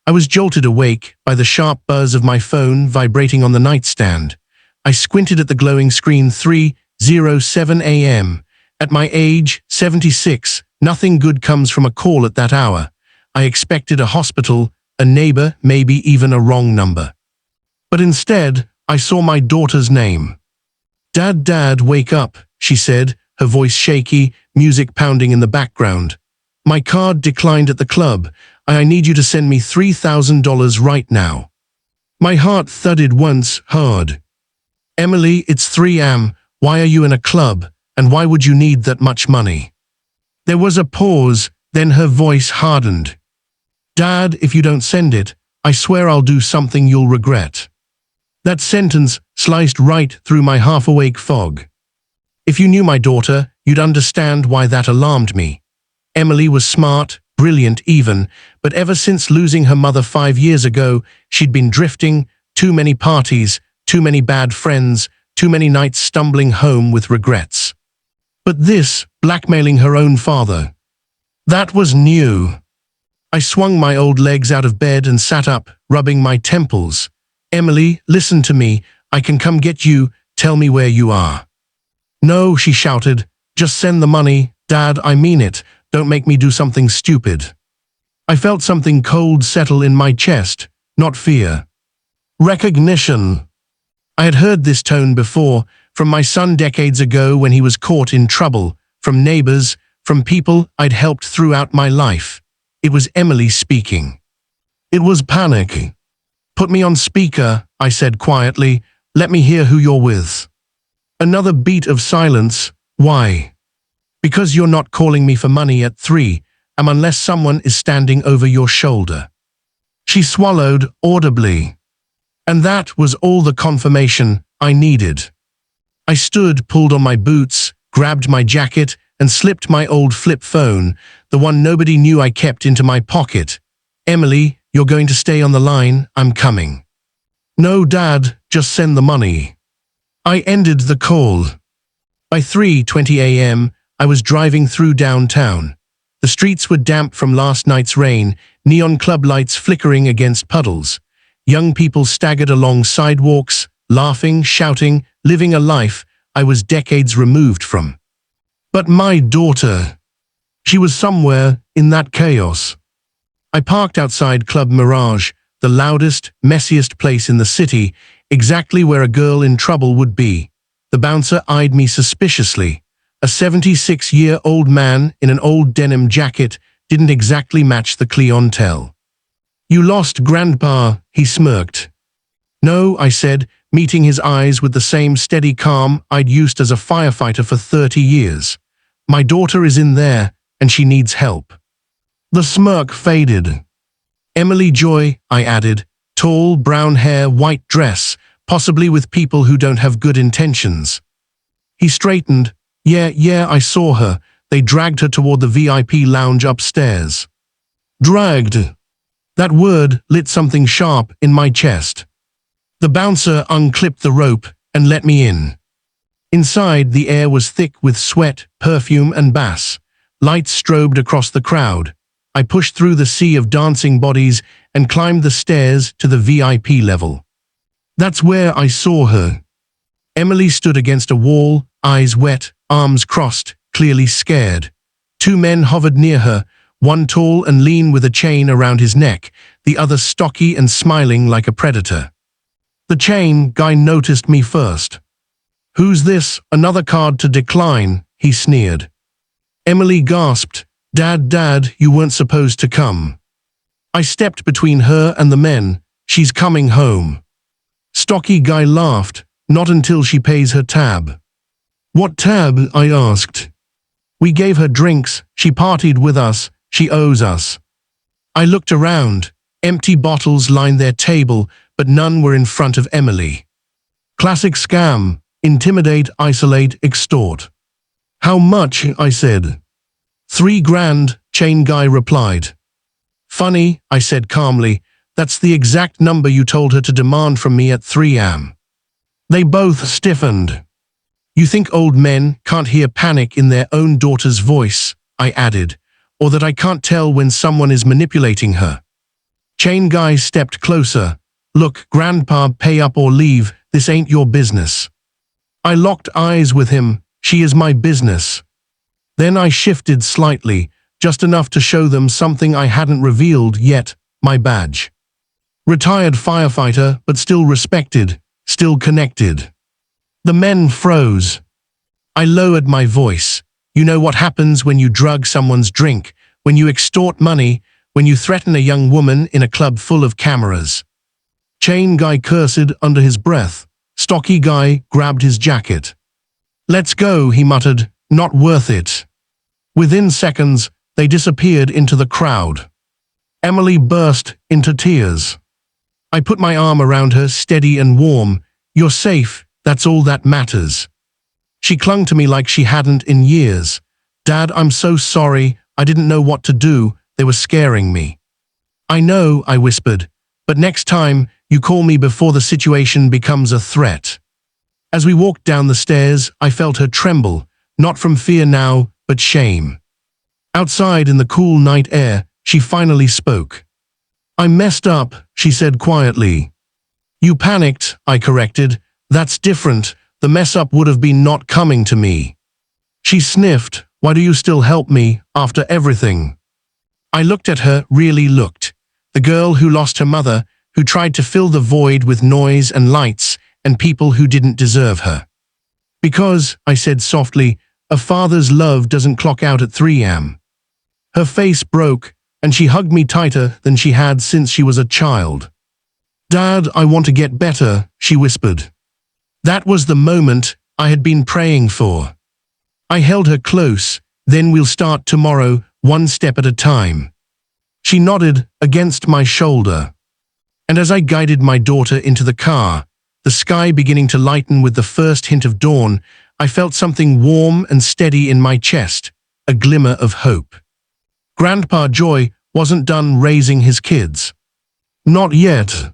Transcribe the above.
I was jolted awake by the sharp buzz of my phone vibrating on the nightstand. I squinted at the glowing screen. 3:07 a.m. At my age, 76, nothing good comes from a call at that hour. I expected a hospital, a neighbor, maybe even a wrong number. But instead, I saw my daughter's name. Dad, wake up, she said, her voice shaky, music pounding in the background. My card declined at the club. I need you to send me $3,000 right now. My heart thudded once, hard. Emily, it's 3 a.m. Why are you in a club, and why would you need that much money? There was a pause, then her voice hardened. Dad, if you don't send it, I swear I'll do something you'll regret. That sentence sliced right through my half-awake fog. If you knew my daughter, you'd understand why that alarmed me. Emily was smart, brilliant even, but ever since losing her mother 5 years ago, she'd been drifting, too many parties, too many bad friends, too many nights stumbling home with regrets. But this, blackmailing her own father, that was new. I swung my old legs out of bed and sat up, rubbing my temples. Emily, listen to me. I can come get you. Tell me where you are. No, she shouted. Just send the money. Dad, I mean it. Don't make me do something stupid. I felt something cold settle in my chest, not fear. Recognition. I had heard this tone before, from my son decades ago when he was caught in trouble, from neighbors, from people I'd helped throughout my life. It was Emily speaking. It was panic. Put me on speaker, I said quietly. Let me hear who you're with. Another beat of silence. Why? Because you're not calling me for money at 3 a.m. unless someone is standing over your shoulder. She swallowed audibly. And that was all the confirmation I needed. I stood, pulled on my boots, grabbed my jacket, and slipped my old flip phone, the one nobody knew I kept, into my pocket. Emily, you're going to stay on the line, I'm coming. No, Dad, just send the money. I ended the call. By 3:20 a.m., I was driving through downtown. The streets were damp from last night's rain, neon club lights flickering against puddles. Young people staggered along sidewalks, laughing, shouting, living a life I was decades removed from. But my daughter, she was somewhere in that chaos. I parked outside Club Mirage, the loudest, messiest place in the city, exactly where a girl in trouble would be. The bouncer eyed me suspiciously. A 76-year-old man in an old denim jacket didn't exactly match the clientele. You lost Grandpa, he smirked. No, I said, meeting his eyes with the same steady calm I'd used as a firefighter for 30 years. My daughter is in there, and she needs help. The smirk faded. Emily Joy, I added, tall, brown hair, white dress, possibly with people who don't have good intentions. He straightened. Yeah, I saw her. They dragged her toward the VIP lounge upstairs. Dragged. That word lit something sharp in my chest. The bouncer unclipped the rope and let me in. Inside, the air was thick with sweat, perfume, and bass. Lights strobed across the crowd. I pushed through the sea of dancing bodies and climbed the stairs to the VIP level. That's where I saw her. Emily stood against a wall, eyes wet, arms crossed, clearly scared. 2 men hovered near her, one tall and lean with a chain around his neck, the other stocky and smiling like a predator. The chain guy noticed me first. Who's this? Another card to decline, he sneered. Emily gasped. Dad, you weren't supposed to come. I stepped between her and the men. She's coming home. Stocky guy laughed. Not until she pays her tab. What tab? I asked. We gave her drinks. She partied with us. She owes us. I looked around. Empty bottles lined their table, but none were in front of Emily. Classic scam. Intimidate, isolate, extort. How much? I said. 3 grand, chain guy replied. Funny, I said calmly. That's the exact number you told her to demand from me at 3 a.m. They both stiffened. You think old men can't hear panic in their own daughter's voice, I added, or that I can't tell when someone is manipulating her. Chain guy stepped closer. Look, Grandpa, pay up or leave, this ain't your business. I locked eyes with him. She is my business. Then I shifted slightly, just enough to show them something I hadn't revealed yet, my badge. Retired firefighter, but still respected, still connected. The men froze. I lowered my voice. You know what happens when you drug someone's drink, when you extort money, when you threaten a young woman in a club full of cameras. Chain guy cursed under his breath. Stocky guy grabbed his jacket. Let's go, he muttered, not worth it. Within seconds, they disappeared into the crowd. Emily burst into tears. I put my arm around her, steady and warm. You're safe, that's all that matters. She clung to me like she hadn't in years. Dad, I'm so sorry, I didn't know what to do, they were scaring me. I know, I whispered, but next time, you call me before the situation becomes a threat. As we walked down the stairs, I felt her tremble, not from fear now, but shame. Outside in the cool night air, she finally spoke. I messed up, she said quietly. You panicked, I corrected. That's different. The mess up would have been not coming to me. She sniffed. Why do you still help me, after everything? I looked at her, really looked. The girl who lost her mother, who tried to fill the void with noise and lights and people who didn't deserve her. Because, I said softly, a father's love doesn't clock out at 3 a.m. Her face broke, and she hugged me tighter than she had since she was a child. Dad, I want to get better, she whispered. That was the moment I had been praying for. I held her close, then we'll start tomorrow, one step at a time. She nodded against my shoulder. And as I guided my daughter into the car, the sky beginning to lighten with the first hint of dawn, I felt something warm and steady in my chest, a glimmer of hope. Grandpa Joy wasn't done raising his kids. Not yet.